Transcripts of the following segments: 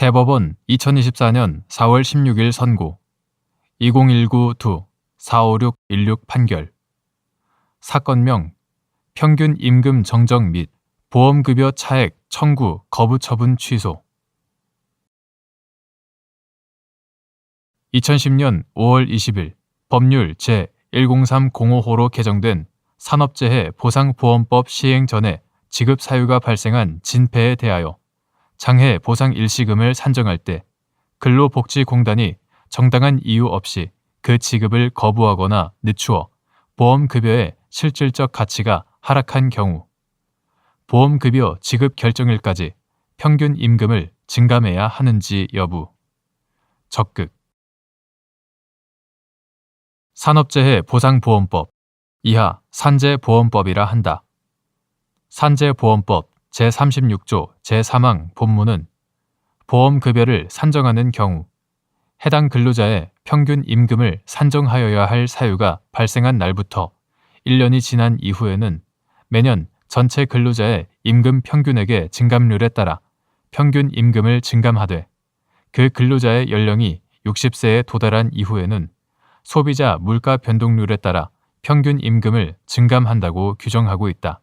대법원 2024년 4월 16일 선고 2019-2-45616 판결 사건명 평균 임금 정정 및 보험급여 차액 청구 거부 처분 취소 2010년 5월 20일 법률 제10305호로 개정된 산업재해 보상보험법 시행 전에 지급 사유가 발생한 진폐에 대하여 장해 보상 일시금을 산정할 때 근로복지공단이 정당한 이유 없이 그 지급을 거부하거나 늦추어 보험급여의 실질적 가치가 하락한 경우 보험급여 지급 결정일까지 평균 임금을 증감해야 하는지 여부. 적극 산업재해 보상보험법 이하 산재보험법이라 한다. 산재보험법 제36조 제3항 본문은 보험급여를 산정하는 경우 해당 근로자의 평균 임금을 산정하여야 할 사유가 발생한 날부터 1년이 지난 이후에는 매년 전체 근로자의 임금 평균액의 증감률에 따라 평균 임금을 증감하되 그 근로자의 연령이 60세에 도달한 이후에는 소비자 물가 변동률에 따라 평균 임금을 증감한다고 규정하고 있다.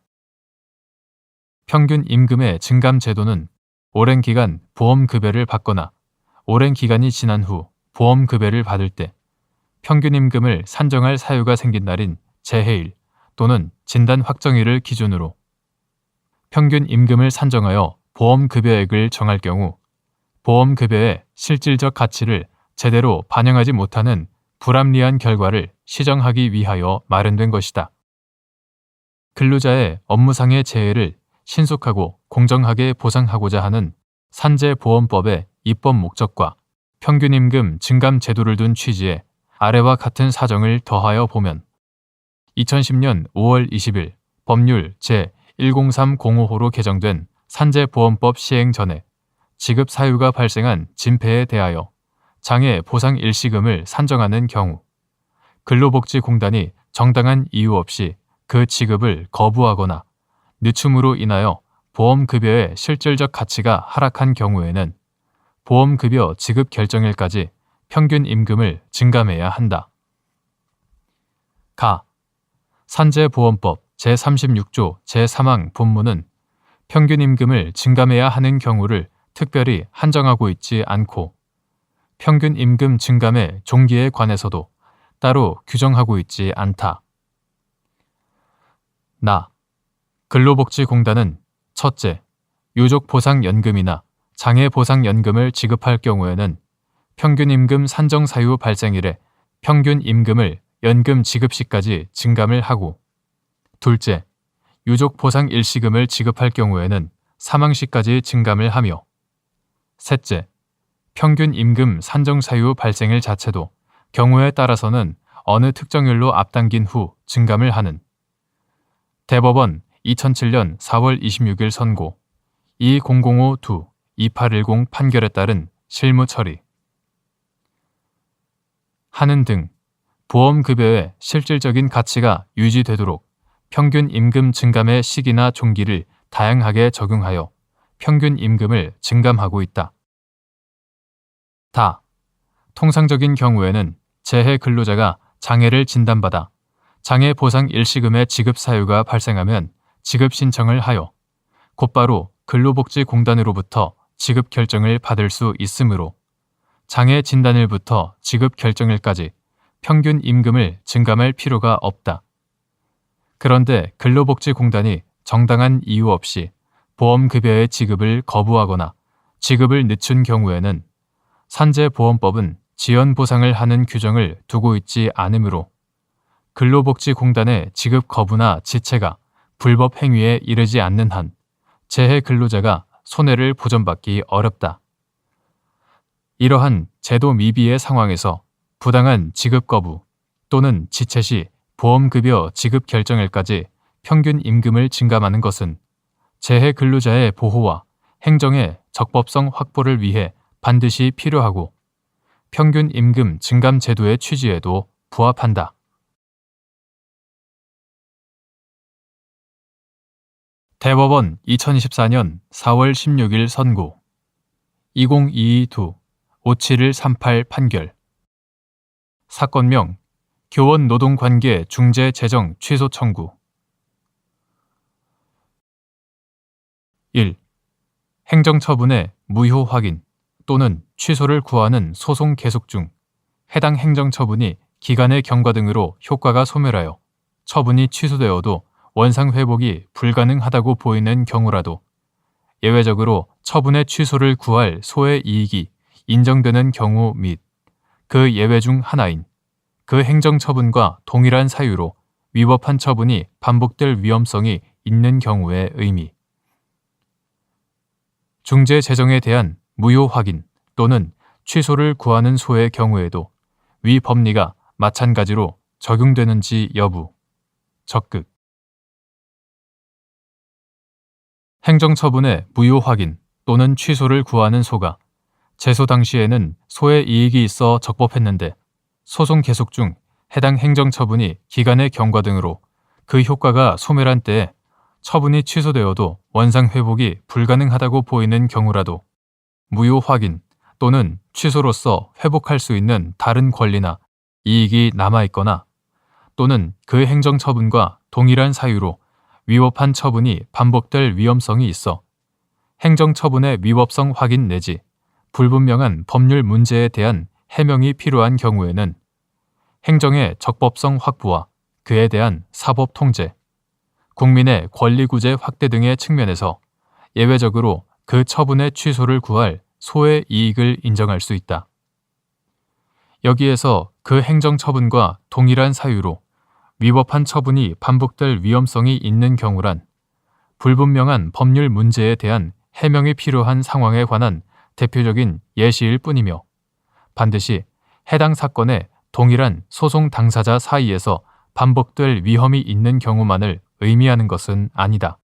평균 임금의 증감 제도는 오랜 기간 보험급여를 받거나 오랜 기간이 지난 후 보험급여를 받을 때 평균 임금을 산정할 사유가 생긴 날인 재해일 또는 진단 확정일을 기준으로 평균 임금을 산정하여 보험급여액을 정할 경우 보험급여의 실질적 가치를 제대로 반영하지 못하는 불합리한 결과를 시정하기 위하여 마련된 것이다. 근로자의 업무상의 재해를 신속하고 공정하게 보상하고자 하는 산재보험법의 입법 목적과 평균임금 증감 제도를 둔 취지에 아래와 같은 사정을 더하여 보면 2010년 5월 20일 법률 제10305호로 개정된 산재보험법 시행 전에 지급 사유가 발생한 진폐에 대하여 장해 보상 일시금을 산정하는 경우 근로복지공단이 정당한 이유 없이 그 지급을 거부하거나 늦춤으로 인하여 보험급여의 실질적 가치가 하락한 경우에는 보험급여 지급 결정일까지 평균 임금을 증감해야 한다. 가. 산재보험법 제36조 제3항 본문은 평균 임금을 증감해야 하는 경우를 특별히 한정하고 있지 않고 평균 임금 증감의 종기에 관해서도 따로 규정하고 있지 않다. 나. 근로복지공단은 첫째, 유족보상연금이나 장애보상연금을 지급할 경우에는 평균임금 산정 사유 발생일에 평균 임금을 연금 지급 시까지 증감을 하고 둘째, 유족보상 일시금을 지급할 경우에는 사망 시까지 증감을 하며 셋째, 평균 임금 산정 사유 발생일 자체도 경우에 따라서는 어느 특정일로 앞당긴 후 증감을 하는 대법원 2007년 4월 26일 선고 2005-2810 판결에 따른 실무 처리 하는 등 보험급여의 실질적인 가치가 유지되도록 평균 임금 증감의 시기나 종기를 다양하게 적용하여 평균 임금을 증감하고 있다. 다. 통상적인 경우에는 재해 근로자가 장애를 진단받아 장애 보상 일시금의 지급 사유가 발생하면 지급 신청을 하여 곧바로 근로복지공단으로부터 지급 결정을 받을 수 있으므로 장애 진단일부터 지급 결정일까지 평균 임금을 증감할 필요가 없다. 그런데 근로복지공단이 정당한 이유 없이 보험급여의 지급을 거부하거나 지급을 늦춘 경우에는 산재보험법은 지연보상을 하는 규정을 두고 있지 않으므로 근로복지공단의 지급 거부나 지체가 불법 행위에 이르지 않는 한 재해 근로자가 손해를 보전받기 어렵다. 이러한 제도 미비의 상황에서 부당한 지급 거부 또는 지체 시 보험급여 지급 결정일까지 평균 임금을 증감하는 것은 재해 근로자의 보호와 행정의 적법성 확보를 위해 반드시 필요하고 평균 임금 증감 제도의 취지에도 부합한다. 대법원 2024년 4월 16일 선고 2022-5738 판결. 사건명 교원 노동관계 중재 재정 취소 청구. 1. 행정처분의 무효 확인 또는 취소를 구하는 소송 계속 중 해당 행정처분이 기간의 경과 등으로 효과가 소멸하여 처분이 취소되어도 원상 회복이 불가능하다고 보이는 경우라도 예외적으로 처분의 취소를 구할 소의 이익이 인정되는 경우 및 그 예외 중 하나인 그 행정처분과 동일한 사유로 위법한 처분이 반복될 위험성이 있는 경우의 의미. 중재 재정에 대한 무효 확인 또는 취소를 구하는 소의 경우에도 위 법리가 마찬가지로 적용되는지 여부. 적극. 행정처분의 무효 확인 또는 취소를 구하는 소가 제소 당시에는 소의 이익이 있어 적법했는데 소송 계속 중 해당 행정처분이 기간의 경과 등으로 그 효과가 소멸한 때에 처분이 취소되어도 원상 회복이 불가능하다고 보이는 경우라도 무효 확인 또는 취소로서 회복할 수 있는 다른 권리나 이익이 남아있거나 또는 그 행정처분과 동일한 사유로 위법한 처분이 반복될 위험성이 있어 행정처분의 위법성 확인 내지 불분명한 법률 문제에 대한 해명이 필요한 경우에는 행정의 적법성 확보와 그에 대한 사법 통제, 국민의 권리 구제 확대 등의 측면에서 예외적으로 그 처분의 취소를 구할 소의 이익을 인정할 수 있다. 여기에서 그 행정처분과 동일한 사유로 위법한 처분이 반복될 위험성이 있는 경우란 불분명한 법률 문제에 대한 해명이 필요한 상황에 관한 대표적인 예시일 뿐이며 반드시 해당 사건의 동일한 소송 당사자 사이에서 반복될 위험이 있는 경우만을 의미하는 것은 아니다.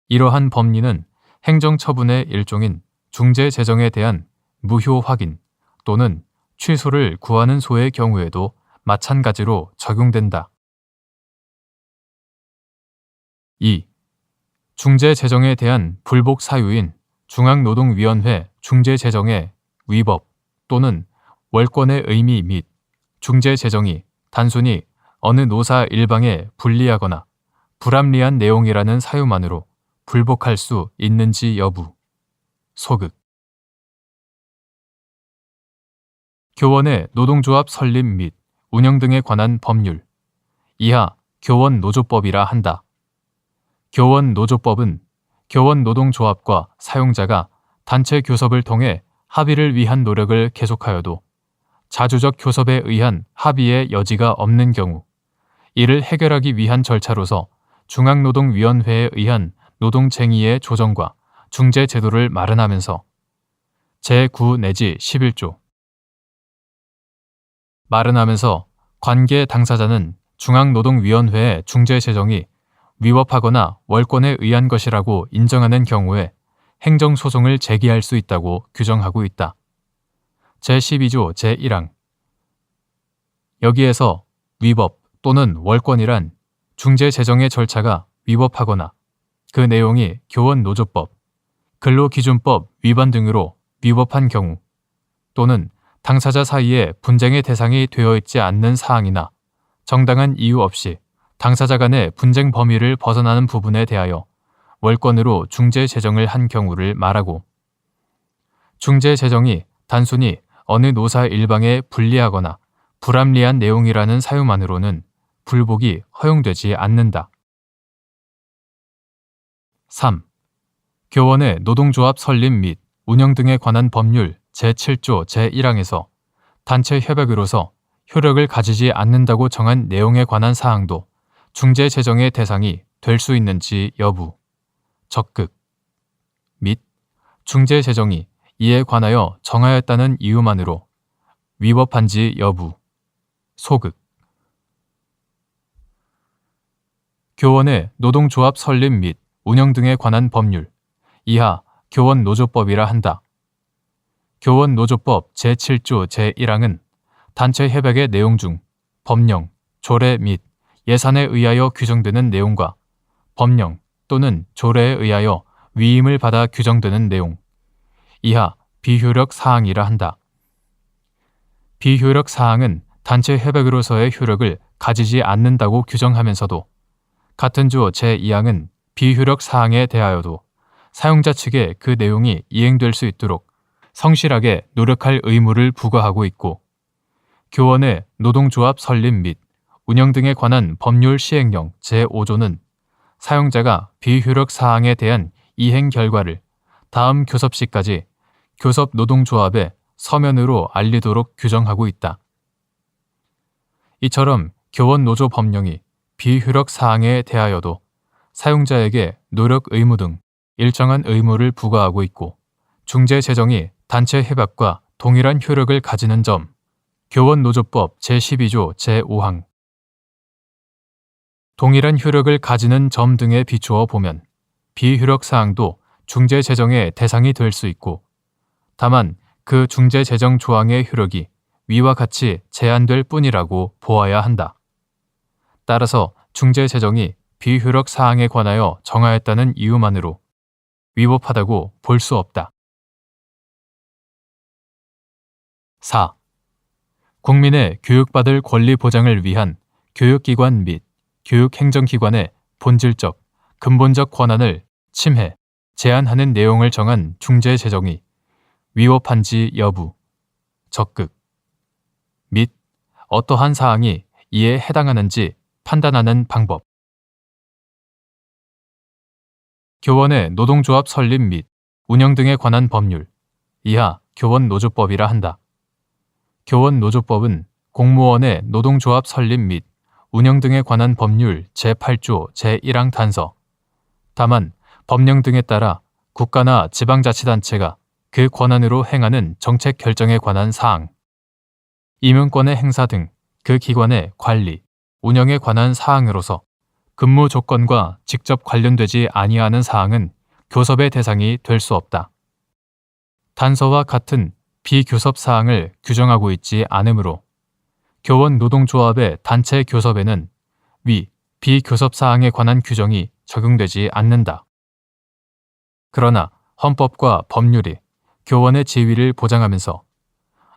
이러한 법리는 행정처분의 일종인 중재 재정에 대한 무효 확인 또는 취소를 구하는 소의 경우에도 마찬가지로 적용된다. 2. 중재 재정에 대한 불복 사유인 중앙노동위원회 중재 재정의 위법 또는 월권의 의미 및 중재 재정이 단순히 어느 노사 일방에 불리하거나 불합리한 내용이라는 사유만으로 불복할 수 있는지 여부. 소극. 교원의 노동조합 설립 및 운영 등에 관한 법률. 이하 교원노조법이라 한다. 교원노조법은 교원노동조합과 사용자가 단체 교섭을 통해 합의를 위한 노력을 계속하여도 자주적 교섭에 의한 합의의 여지가 없는 경우 이를 해결하기 위한 절차로서 중앙노동위원회에 의한 노동쟁의의 조정과 중재 제도를 마련하면서 제9 내지 11조 마련하면서 관계 당사자는 중앙노동위원회의 중재 재정이 위법하거나 월권에 의한 것이라고 인정하는 경우에 행정소송을 제기할 수 있다고 규정하고 있다. 제12조 제1항. 여기에서 위법 또는 월권이란 중재 재정의 절차가 위법하거나 그 내용이 교원노조법, 근로기준법 위반 등으로 위법한 경우 또는 당사자 사이에 분쟁의 대상이 되어 있지 않는 사항이나 정당한 이유 없이 당사자 간의 분쟁 범위를 벗어나는 부분에 대하여 월권으로 중재 재정을 한 경우를 말하고 중재 재정이 단순히 어느 노사 일방에 불리하거나 불합리한 내용이라는 사유만으로는 불복이 허용되지 않는다. 3. 교원의 노동조합 설립 및 운영 등에 관한 법률 제7조 제1항에서 단체 협약으로서 효력을 가지지 않는다고 정한 내용에 관한 사항도 중재 재정의 대상이 될 수 있는지 여부. 적극. 및 중재 재정이 이에 관하여 정하였다는 이유만으로 위법한지 여부. 소극. 교원의 노동조합 설립 및 운영 등에 관한 법률. 이하 교원노조법이라 한다. 교원노조법 제7조 제1항은 단체 협약의 내용 중 법령, 조례 및 예산에 의하여 규정되는 내용과 법령 또는 조례에 의하여 위임을 받아 규정되는 내용, 이하 비효력 사항이라 한다. 비효력 사항은 단체 협약으로서의 효력을 가지지 않는다고 규정하면서도 같은 조 제2항은 비효력 사항에 대하여도 사용자 측에 그 내용이 이행될 수 있도록 성실하게 노력할 의무를 부과하고 있고, 교원의 노동조합 설립 및 운영 등에 관한 법률 시행령 제5조는 사용자가 비효력 사항에 대한 이행 결과를 다음 교섭시까지 교섭 노동조합에 서면으로 알리도록 규정하고 있다. 이처럼 교원 노조 법령이 비효력 사항에 대하여도 사용자에게 노력 의무 등 일정한 의무를 부과하고 있고, 중재 재정이 단체 협약과 동일한 효력을 가지는 점, 교원 노조법 제12조 제5항. 동일한 효력을 가지는 점 등에 비추어 보면 비효력 사항도 중재 재정의 대상이 될 수 있고, 다만 그 중재 재정 조항의 효력이 위와 같이 제한될 뿐이라고 보아야 한다. 따라서 중재 재정이 비효력 사항에 관하여 정하였다는 이유만으로 위법하다고 볼 수 없다. 4. 국민의 교육받을 권리 보장을 위한 교육기관 및 교육행정기관의 본질적, 근본적 권한을 침해, 제한하는 내용을 정한 중재 재정이 위법한지 여부, 적극, 및 어떠한 사항이 이에 해당하는지 판단하는 방법. 교원의 노동조합 설립 및 운영 등에 관한 법률, 이하 교원노조법이라 한다. 교원노조법은 공무원의 노동조합 설립 및 운영 등에 관한 법률 제8조 제1항 단서. 다만 법령 등에 따라 국가나 지방자치단체가 그 권한으로 행하는 정책 결정에 관한 사항, 임용권의 행사 등 그 기관의 관리, 운영에 관한 사항으로서 근무 조건과 직접 관련되지 아니하는 사항은 교섭의 대상이 될 수 없다. 단서와 같은 비교섭 사항을 규정하고 있지 않으므로 교원 노동조합의 단체 교섭에는 위 비교섭 사항에 관한 규정이 적용되지 않는다. 그러나 헌법과 법률이 교원의 지위를 보장하면서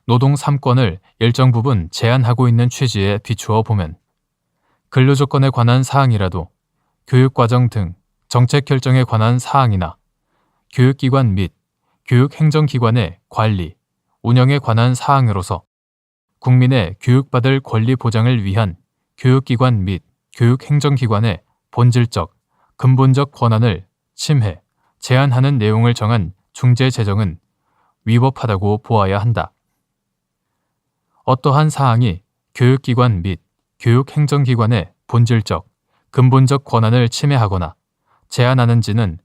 노동 3권을 일정 부분 제한하고 있는 취지에 비추어 보면 근로조건에 관한 사항이라도 교육과정 등 정책 결정에 관한 사항이나 교육기관 및 교육행정기관의 관리, 운영에 관한 사항으로서 국민의 교육받을 권리 보장을 위한 교육기관 및 교육행정기관의 본질적, 근본적 권한을 침해, 제한하는 내용을 정한 중재 재정은 위법하다고 보아야 한다. 어떠한 사항이 교육기관 및 교육행정기관의 본질적, 근본적 권한을 침해하거나 제한하는지는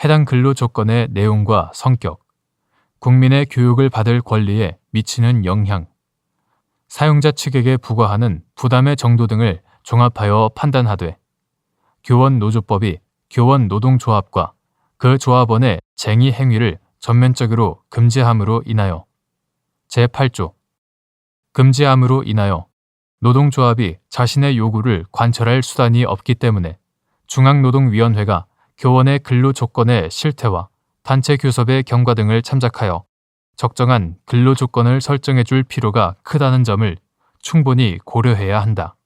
해당 근로조건의 내용과 성격, 국민의 교육을 받을 권리에 미치는 영향, 사용자 측에게 부과하는 부담의 정도 등을 종합하여 판단하되 교원노조법이 교원노동조합과 그 조합원의 쟁의 행위를 전면적으로 금지함으로 인하여 제8조 금지함으로 인하여 노동조합이 자신의 요구를 관철할 수단이 없기 때문에 중앙노동위원회가 교원의 근로조건의 실태와 단체 교섭의 경과 등을 참작하여 적정한 근로조건을 설정해 줄 필요가 크다는 점을 충분히 고려해야 한다.